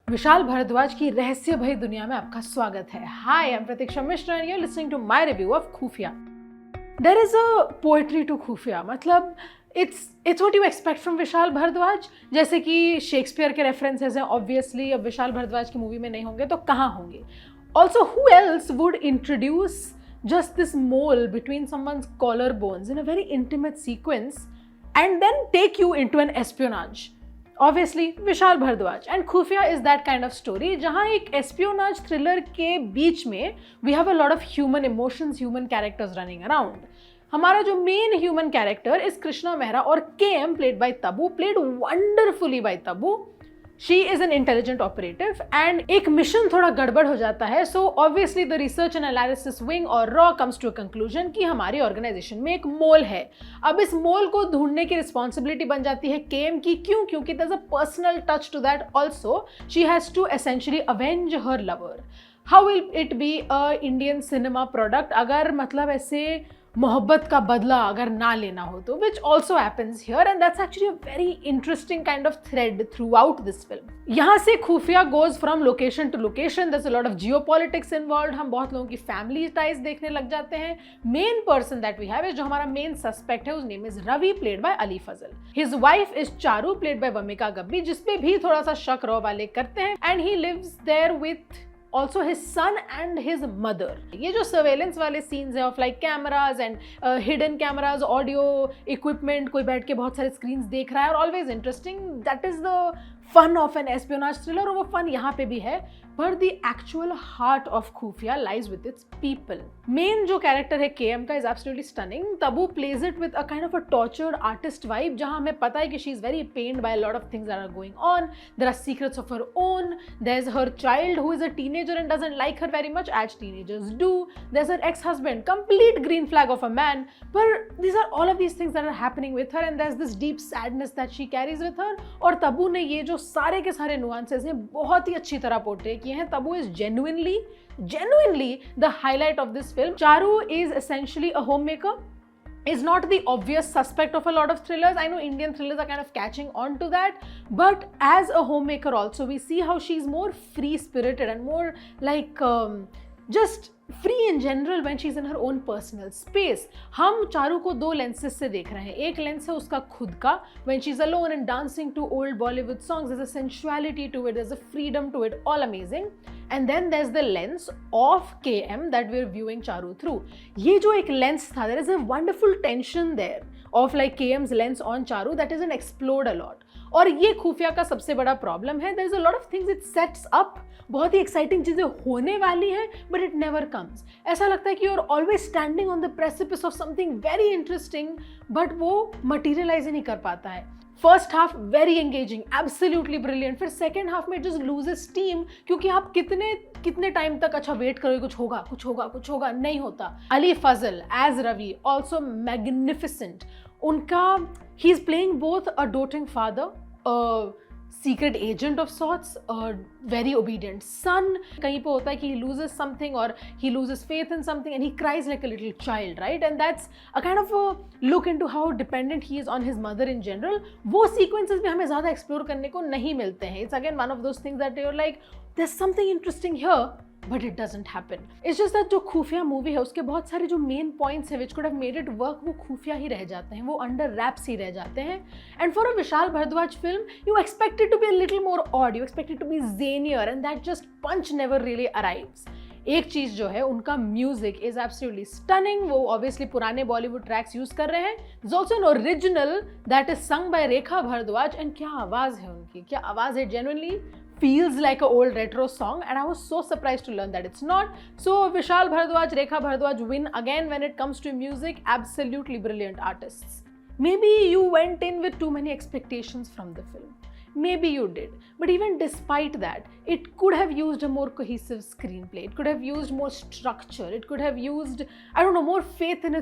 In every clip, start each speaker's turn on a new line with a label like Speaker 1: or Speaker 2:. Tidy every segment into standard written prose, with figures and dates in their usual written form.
Speaker 1: विशाल भारद्वाज की रहस्य भरी दुनिया में आपका स्वागत है। Hi, I am Pratiksha Mishra and you are listening to my review of Khufiya. There is a poetry to Khufiya, मतलब it's what you expect from Vishal Bhardwaj. जैसे कि शेक्सपियर के रेफरेंसेस हैं, ऑब्वियसली अब विशाल भारद्वाज की मूवी में नहीं होंगे तो कहाँ होंगे। Also who else would introduce just this mole between someone's collarbones in a very intimate sequence and then take you into an espionage? Obviously, Vishal Bhardwaj. And Khufia is that kind of story जहाँ एक espionage thriller के बीच में we have a lot of human emotions, human characters running around. हमारा जो main human character is Krishna Mehra और KM played by Tabu, played wonderfully by Tabu. She is an intelligent operative and एक mission थोड़ा गड़बड़ हो जाता है, so obviously the research and analysis wing और raw comes to a conclusion कि हमारी ऑर्गेनाइजेशन में एक मोल है। अब इस मोल को ढूंढने की रिस्पॉन्सिबिलिटी बन जाती है केएम की। क्यों? क्योंकि there's a personal touch to that also. She has to essentially avenge her lover. How will it be a Indian cinema product अगर मतलब ऐसे मोहब्बत का बदला अगर ना लेना हो तो, which also happens here and that's actually a very interesting kind of thread throughout this film. यहाँ से खुफिया goes from location to location. There's a lot of geopolitics involved. हम बहुत लोगों की family ties देखने लग जाते हैं. Main person that we have is जो हमारा main suspect है, उसका name is Ravi, played by Ali Fazal. His wife is Charu, played by Vamika Gabbi, जिसपे भी थोड़ा सा शक रॉ वाले करते हैं, and he lives there with also his son and his mother. ये जो सर्वेलेंस वाले सीन्स हैं of like cameras and hidden cameras, audio equipment, कोई बैठ के बहुत सारे स्क्रीन्स देख रहा है और always interesting, that is the fun of an espionage thriller और वो फन यहाँ पे भी है। पर the actual heart of Khufiya lies with its people. Main जो कैरेक्टर है केएम का is absolutely stunning. Tabu plays it with a kind of a tortured artist vibe, जहाँ हमें पता है कि she is very pained by a lot of things that are going on. There are secrets of her own. There is her child who is a teenager and doesn't like her very much as teenagers do. There is her ex husband, complete green flag of a man. पर these are all of these things that are happening with her and there's this deep sadness that she carries with her. और तबू ने ये जो सारे के सारे nuances हैं बहुत ही अच्छी तरह पोर्ट्रे किए हैं। Tabu is genuinely the highlight of this film. Charu is essentially a homemaker, is not the obvious suspect of a lot of thrillers. I know Indian thrillers are kind of catching on to that, but as a homemaker also we see how she's more free spirited and more like just free in general when she's in her own personal space. हम चारू को दो lenses से देख रहे हैं। एक lens है उसका खुद का, when she's alone and dancing to old Bollywood songs, there's a sensuality to it, there's a freedom to it, all amazing. And then there's the lens of KM that we're viewing Charu through. ये जो एक lens था, there is a wonderful tension there of like KM's lens on Charu that isn't explored a lot. और ये खुफिया का सबसे बड़ा प्रॉब्लम है। there is a lot of things it sets up, बहुत ही एक्साइटिंग चीज़ें होने वाली हैं बट इट नेवर कम्स। ऐसा लगता है कि you are always standing on the precipice of something very interesting but वो मटीरियलाइज ही नहीं कर पाता है। First half very engaging, absolutely brilliant, फिर सेकेंड हाफ में जस्ट लूजेस स्टीम क्योंकि आप कितने टाइम तक अच्छा वेट करोगे, कुछ होगा, नहीं होता। Ali Fazal as Ravi also magnificent. उनका he is playing both a doting father, secret agent of sorts, a very obedient son. कहीं पे होता है कि he loses something or he loses faith in something and he cries like a little child, right? And that's a kind of a look into how dependent he is on his mother in general. वो sequences भी हमें ज़्यादा explore करने को नहीं मिलते हैं. It's again one of those things that you're like, there's something interesting here, but it doesn't happen. It's just that जो खुफिया मूवी है उसके बहुत सारे जो मेन पॉइंट्स हैं which could have made it work, वो खुफिया ही रह जाते हैं, वो अंडर रैप्स ही रह जाते हैं. And for a Vishal Bhardwaj film, you expect it to be a little more odd, you expect it to be zanier, and that just punch never really arrives. एक चीज़ जो है उनका म्यूजिक इज एब्सोल्युटली स्टनिंग। वो obviously पुराने Bollywood tracks use कर रहे हैं। It's also an original that is sung by Rekha Bhardwaj and क्या आवाज़ है उनकी, क्या आवाज़ है। Genuinely feels like an old retro song and I was so surprised to learn that it's not. So Vishal Bhardwaj, Rekha Bhardwaj win again when it comes to music. Absolutely brilliant artists. Maybe you went in with too many expectations from the film. Maybe you did. But even despite that, it could have used a more cohesive screenplay. It could have used more structure. It could have used, I don't know, more faith in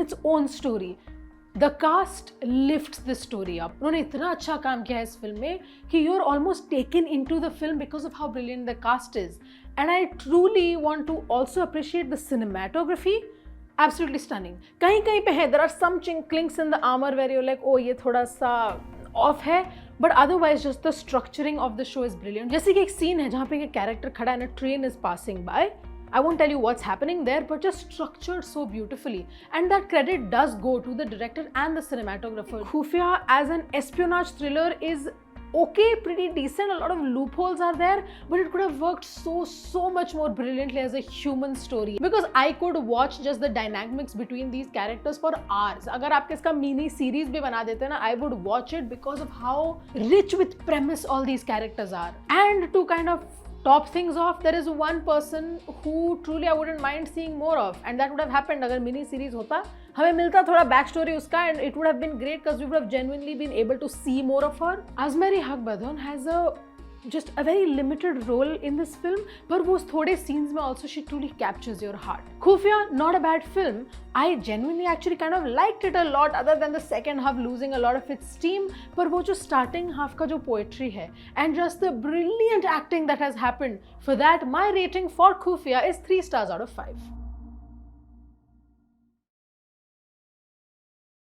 Speaker 1: its own story. The cast lifts this story up. उन्होंने इतना अच्छा काम किया है इस film में कि you're almost taken into the film because of how brilliant the cast is. And I truly want to also appreciate the cinematography. Absolutely stunning. कहीं पे है, there are some clinks in the armor where you're like, oh ये थोड़ा सा of है, but otherwise just the structuring of the show is brilliant. जैसे कि एक सीन है जहाँ पे एक कैरेक्टर खड़ा है, train is passing by. I won't tell you what's happening there, but just structured so beautifully. And that credit does go to the director and the cinematographer. Khufia as an espionage thriller is okay, pretty decent. A lot of loopholes are there, but it could have worked so much more brilliantly as a human story. Because I could watch just the dynamics between these characters for hours. अगर आपके इसका mini series भी बना देते ना, I would watch it because of how rich with premise all these characters are. And to kind of top things off, there is one person who truly I wouldn't mind seeing more of, and that would have happened अगर mini series होता, हमें मिलता थोड़ा back story उसका, and it would have been great because we would have genuinely been able to see more of her. Azmari Haq has just a very limited role in this film, पर वो थोड़े scenes में also she truly captures your heart. Khufia, not a bad film. I genuinely actually kind of liked it a lot, other than the second half losing a lot of its steam. पर वो जो starting half का जो poetry है and just the brilliant acting that has happened, for that my rating for Khufia is 3 stars out of 5.